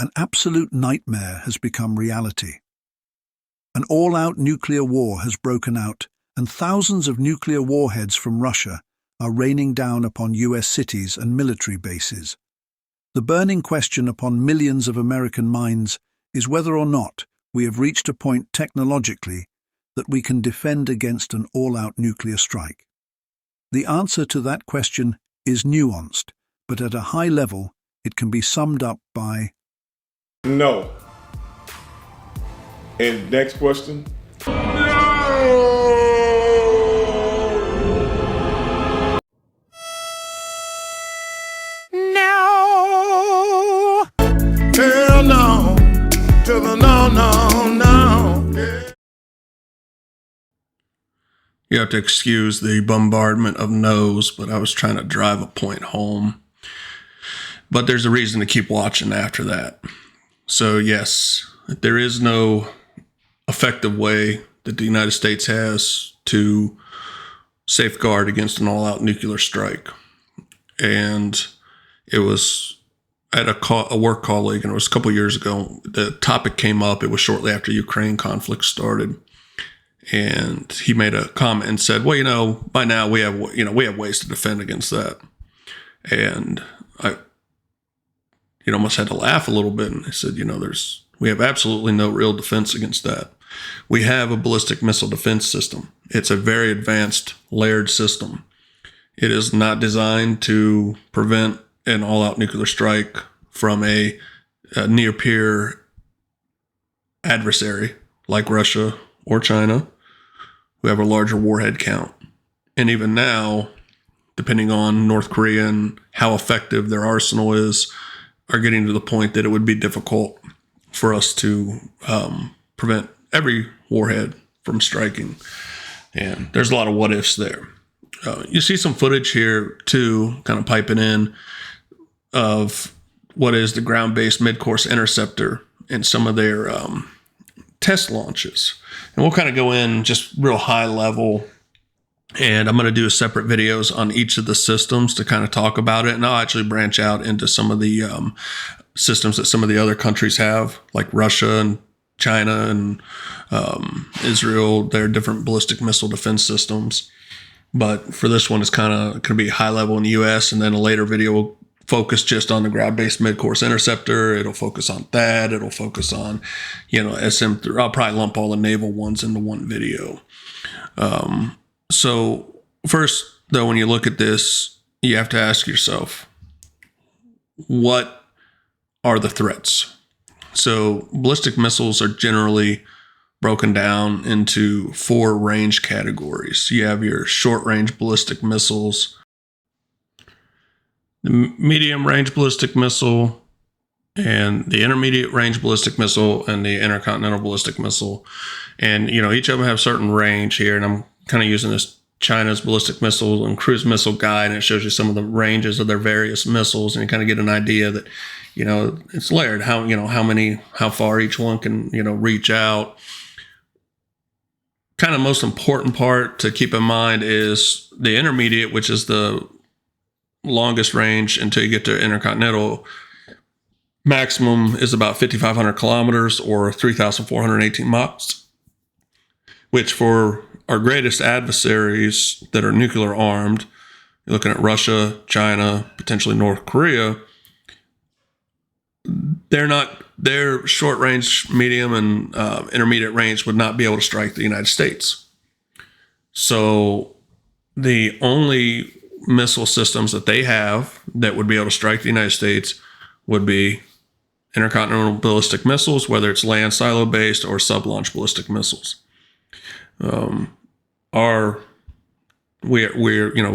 an absolute nightmare has become reality. An all-out nuclear war has broken out, and thousands of nuclear warheads from Russia are raining down upon US cities and military bases. The burning question upon millions of American minds is whether or not we have reached a point technologically that we can defend against an all-out nuclear strike. The answer to that question is nuanced, but at a high level, it can be summed up by no. And next question. No. Hell no. To the no, no, no. Yeah. You have to excuse the bombardment of no's, but I was trying to drive a point home. But there's a reason to keep watching after that. So yes, there is no effective way that the United States has to safeguard against an all-out nuclear strike. And it was at a work colleague, and it was a couple years ago, the topic came up. It was shortly after Ukraine conflict started. And he made a comment and said, well, by now we have ways to defend against that. And I, almost had to laugh a little bit. And I said, we have absolutely no real defense against that. We have a ballistic missile defense system. It's a very advanced layered system. It is not designed to prevent an all-out nuclear strike from a near-peer adversary like Russia or China, who have a larger warhead count. And even now, depending on North Korea and how effective their arsenal is, are getting to the point that it would be difficult for us to prevent every warhead from striking. And there's a lot of what ifs there. You see some footage here too, kind of piping in, of what is the Ground Based Midcourse Interceptor and some of their test launches. And we'll kind of go in just real high level, and I'm going to do separate videos on each of the systems to kind of talk about it. And I'll actually branch out into some of the systems that some of the other countries have, like Russia and China and Israel. They're different ballistic missile defense systems. But for this one, it's kind of going to be high level in the U.S. And then a later video will focus just on the ground-based midcourse interceptor. It'll focus on that. It'll focus on, SM3. I'll probably lump all the naval ones into one video. So first, though, when you look at this, you have to ask yourself, what are the threats? So ballistic missiles are generally broken down into 4 range categories. You have your short-range ballistic missiles, the medium-range ballistic missile, and the intermediate-range ballistic missile, and the intercontinental ballistic missile. And, each of them have certain range here, and I'm kind of using this China's ballistic missile and cruise missile guide, and it shows you some of the ranges of their various missiles, and you kind of get an idea that, it's layered, how far each one can, reach out. Kind of most important part to keep in mind is the intermediate, which is the longest range until you get to intercontinental. Maximum is about 5,500 kilometers or 3,418 miles, which for our greatest adversaries that are nuclear armed, you're looking at Russia, China, potentially North Korea, their short range, medium, and intermediate range would not be able to strike the United States. So the only missile systems that they have that would be able to strike the United States would be intercontinental ballistic missiles, whether it's land silo based or sub-launch ballistic missiles. We're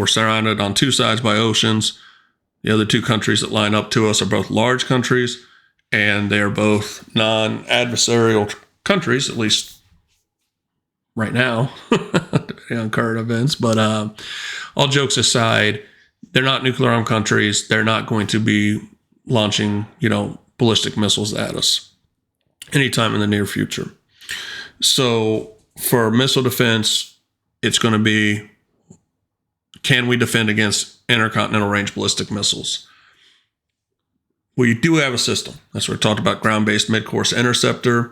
surrounded on 2 sides by oceans. The other 2 countries that line up to us are both large countries, and they are both non-adversarial countries, at least right now, depending on current events. But all jokes aside, they're not nuclear armed countries. They're not going to be launching, ballistic missiles at us anytime in the near future. So for missile defense, it's going to be, can we defend against intercontinental range ballistic missiles? Well, you do have a system. That's what we talked about, Ground Based Midcourse Interceptor.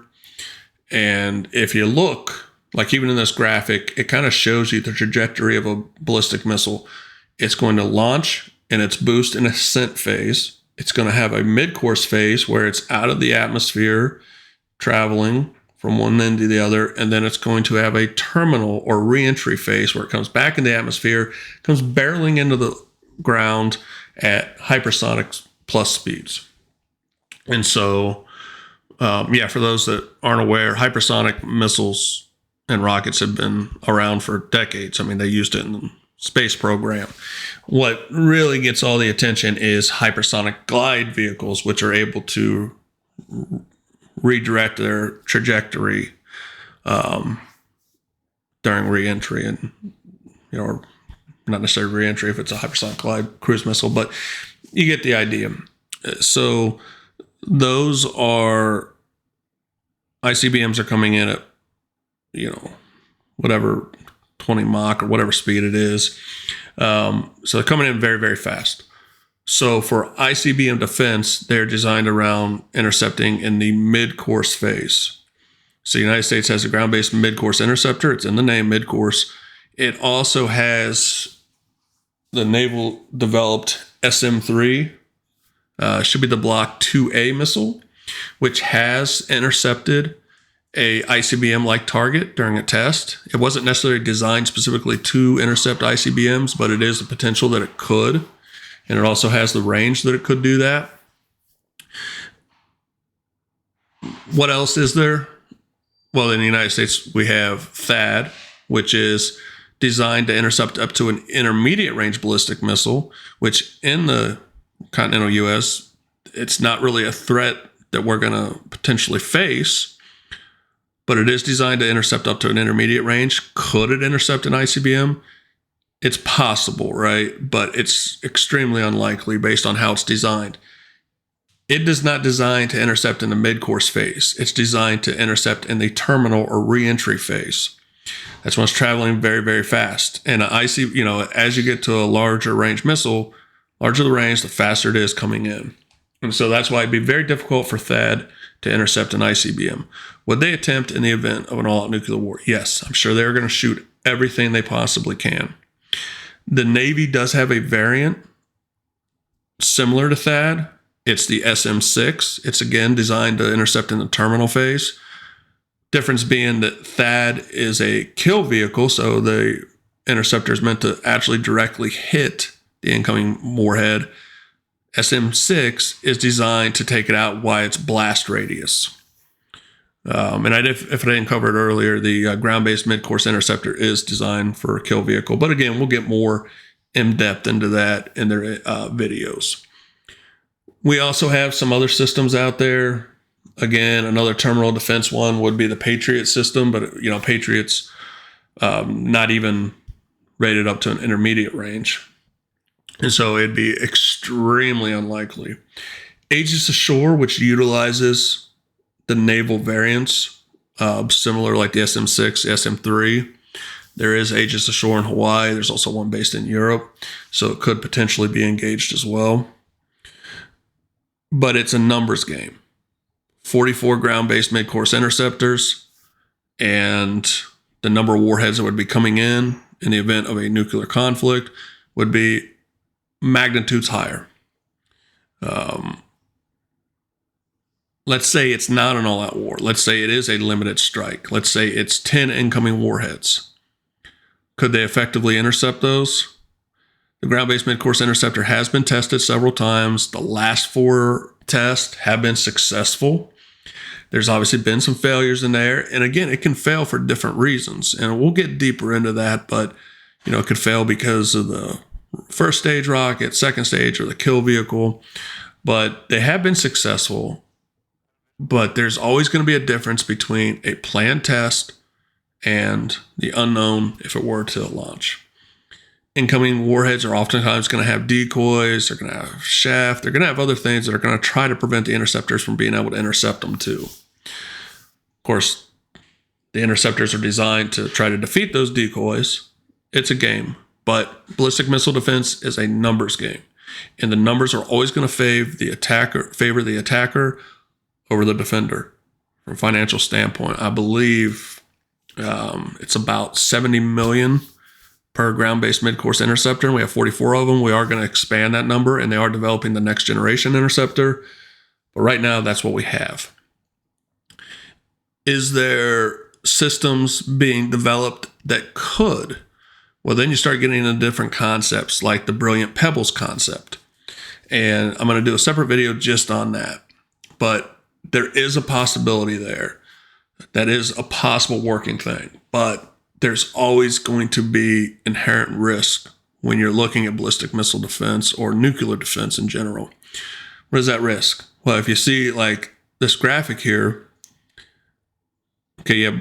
And if you look, like even in this graphic, it kind of shows you the trajectory of a ballistic missile. It's going to launch in its boost and ascent phase. It's going to have a midcourse phase where it's out of the atmosphere, traveling from one end to the other, and then it's going to have a terminal or reentry phase where it comes back in the atmosphere, comes barreling into the ground at hypersonic plus speeds. And so, for those that aren't aware, hypersonic missiles and rockets have been around for decades. I mean, they used it in the space program. What really gets all the attention is hypersonic glide vehicles, which are able to redirect their trajectory during reentry, and or not necessarily reentry if it's a hypersonic glide cruise missile, but you get the idea. So those are ICBMs are coming in at whatever 20 Mach or whatever speed it is. So they're coming in very, very fast. So for ICBM defense, they're designed around intercepting in the mid-course phase. So the United States has a ground-based midcourse interceptor. It's in the name, midcourse. It also has the naval-developed SM3, should be the Block 2A missile, which has intercepted a ICBM-like target during a test. It wasn't necessarily designed specifically to intercept ICBMs, but it is the potential that it could. And it also has the range that it could do that. What else is there? Well, in the United States, we have THAAD, which is designed to intercept up to an intermediate range ballistic missile, which in the continental U.S., it's not really a threat that we're going to potentially face, but it is designed to intercept up to an intermediate range. Could it intercept an ICBM? It's possible, right? But it's extremely unlikely based on how it's designed. It is not designed to intercept in the mid-course phase. It's designed to intercept in the terminal or re-entry phase. That's when it's traveling very, very fast. And as you get to a larger range missile, larger the range, the faster it is coming in. And so that's why it'd be very difficult for THAAD to intercept an ICBM. Would they attempt in the event of an all-out nuclear war? Yes, I'm sure they're going to shoot everything they possibly can. The Navy does have a variant similar to THAAD. It's the SM6. It's, again, designed to intercept in the terminal phase. Difference being that THAAD is a kill vehicle, so the interceptor is meant to actually directly hit the incoming warhead. SM6 is designed to take it out by its blast radius. If I didn't cover it earlier, the ground-based midcourse interceptor is designed for a kill vehicle. But again, we'll get more in-depth into that in their videos. We also have some other systems out there. Again, another terminal defense one would be the Patriot system, but Patriot's not even rated up to an intermediate range. And so it'd be extremely unlikely. Aegis Ashore, which utilizes the naval variants, similar like the SM6, SM3. There is Aegis Ashore in Hawaii. There's also one based in Europe, so it could potentially be engaged as well. But it's a numbers game. 44 ground-based midcourse interceptors, and the number of warheads that would be coming in the event of a nuclear conflict would be magnitudes higher. Let's say it's not an all-out war. Let's say it is a limited strike. Let's say it's 10 incoming warheads. Could they effectively intercept those? The ground-based midcourse interceptor has been tested several times. The last 4 tests have been successful. There's obviously been some failures in there. And again, it can fail for different reasons. And we'll get deeper into that, but it could fail because of the first stage rocket, second stage, or the kill vehicle. But they have been successful. But there's always going to be a difference between a planned test and the unknown if it were to launch. Incoming warheads are oftentimes going to have decoys, they're going to have shaft, they're going to have other things that are going to try to prevent the interceptors from being able to intercept them too. Of course, the interceptors are designed to try to defeat those decoys. It's a game, but ballistic missile defense is a numbers game. And the numbers are always going to favor the attacker over the defender. From a financial standpoint, I believe it's about 70 million per ground-based midcourse interceptor, and we have 44 of them. We are going to expand that number, and they are developing the next generation interceptor. But right now, that's what we have. Is there systems being developed that could? Well, then you start getting into different concepts, like the brilliant pebbles concept. And I'm going to do a separate video just on that. But there is a possibility there. That is a possible working thing. But there's always going to be inherent risk when you're looking at ballistic missile defense or nuclear defense in general. What is that risk? Well, if you see like this graphic here, okay, yeah,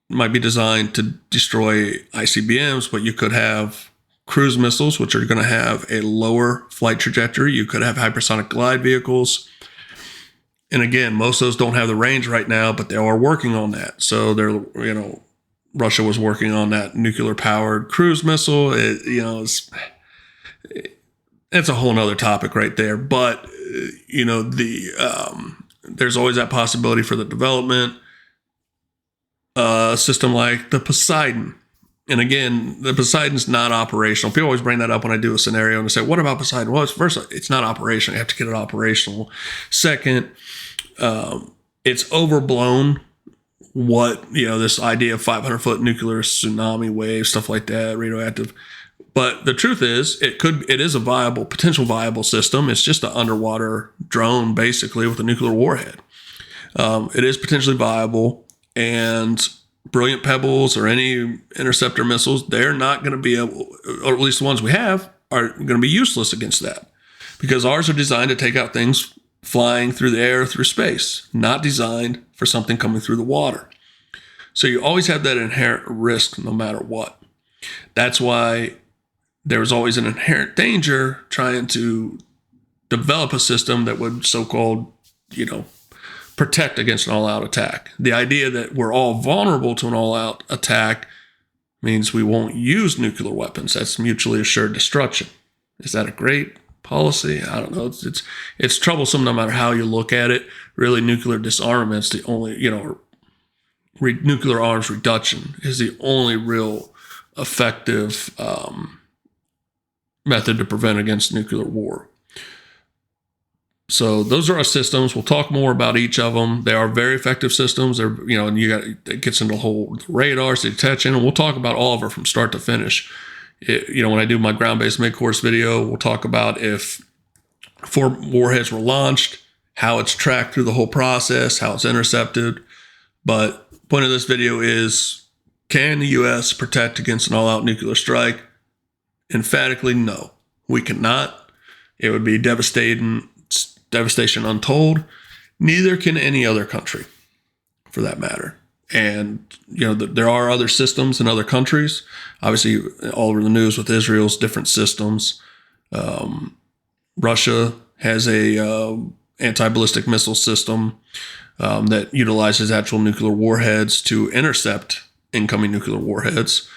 might be designed to destroy ICBMs, but you could have cruise missiles, which are going to have a lower flight trajectory. You could have hypersonic glide vehicles. And again, most of those don't have the range right now, but they are working on that. So they're, Russia was working on that nuclear-powered cruise missile. It's a whole nother topic right there. But, there's always that possibility for the development. A system like the Poseidon. And again, the Poseidon's not operational. People always bring that up when I do a scenario and they say, what about Poseidon? Well, first, it's not operational. You have to get it operational. Second, it's overblown what, this idea of 500-foot nuclear tsunami wave, stuff like that, radioactive. But the truth is, it is a potential viable system. It's just an underwater drone, basically, with a nuclear warhead. It is potentially viable. And brilliant pebbles or any interceptor missiles, they're not going to be able, or at least the ones we have, are going to be useless against that. Because ours are designed to take out things flying through the air, through space, not designed for something coming through the water. So you always have that inherent risk no matter what. That's why there's always an inherent danger trying to develop a system that would so-called, protect against an all-out attack. The idea that we're all vulnerable to an all-out attack means we won't use nuclear weapons. That's mutually assured destruction. Is that a great policy? I don't know. It's troublesome no matter how you look at it. Really, nuclear disarmament's the only, nuclear arms reduction is the only real effective method to prevent against nuclear war. So those are our systems. We'll talk more about each of them. They are very effective systems. They're, and it gets into the whole radars, the detection, and we'll talk about all of it from start to finish. When I do my ground-based mid-course video, we'll talk about if 4 warheads were launched, how it's tracked through the whole process, how it's intercepted. But the point of this video is, can the U.S. protect against an all-out nuclear strike? Emphatically, no. We cannot. It would be devastation untold. Neither can any other country, for that matter. And, there are other systems in other countries. Obviously, all over the news with Israel's different systems. Russia has a anti-ballistic missile system that utilizes actual nuclear warheads to intercept incoming nuclear warheads.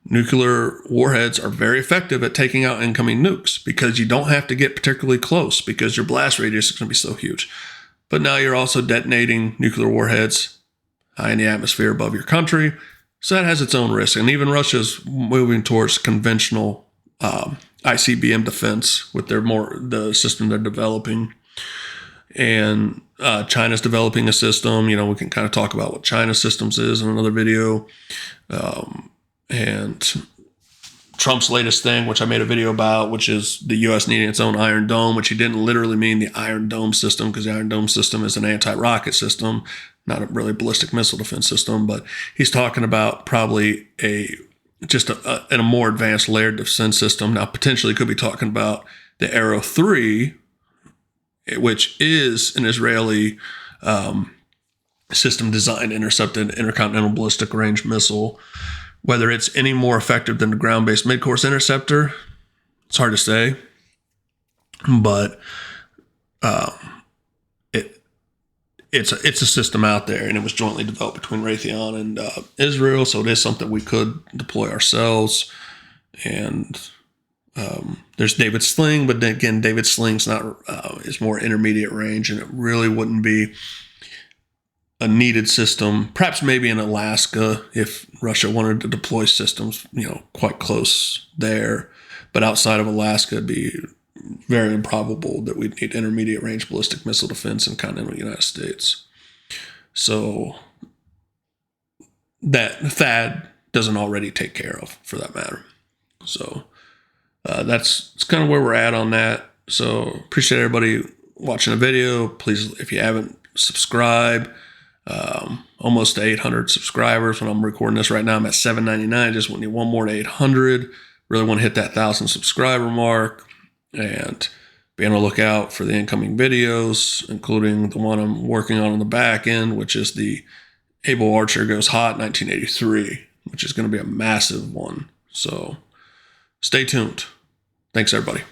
Nuclear warheads are very effective at taking out incoming nukes because you don't have to get particularly close because your blast radius is going to be so huge. But now you're also detonating nuclear warheads high in the atmosphere above your country. So that has its own risk. And even Russia's moving towards conventional ICBM defense with the system they're developing. And China's developing a system. We can kind of talk about what China's systems is in another video. And Trump's latest thing, which I made a video about, which is the U.S. needing its own Iron Dome, which he didn't literally mean the Iron Dome system, because the Iron Dome system is an anti-rocket system, not a really ballistic missile defense system. But he's talking about probably a more advanced layered defense system. Now, potentially could be talking about the Arrow 3, which is an Israeli system designed to intercept an intercontinental ballistic range missile. Whether it's any more effective than the ground-based midcourse interceptor, it's hard to say. But it's a system out there, and it was jointly developed between Raytheon and Israel, so it is something we could deploy ourselves. And There's David Sling, but then again, David Sling's not is more intermediate range, and it really wouldn't be a needed system. Perhaps maybe in Alaska if Russia wanted to deploy systems, quite close there. But outside of Alaska, it'd be very improbable that we'd need intermediate range ballistic missile defense in continental United States. So that THAAD doesn't already take care of, for that matter. So that's kind of where we're at on that. So appreciate everybody watching the video. Please, if you haven't, subscribe. Almost to 800 subscribers when I'm recording this right now. I'm at 799. Just need one more to 800. Really want to hit that 1,000 subscriber mark and be on the lookout for the incoming videos, including the one I'm working on the back end, which is the Able Archer Goes Hot 1983, which is going to be a massive one. So stay tuned. Thanks, everybody.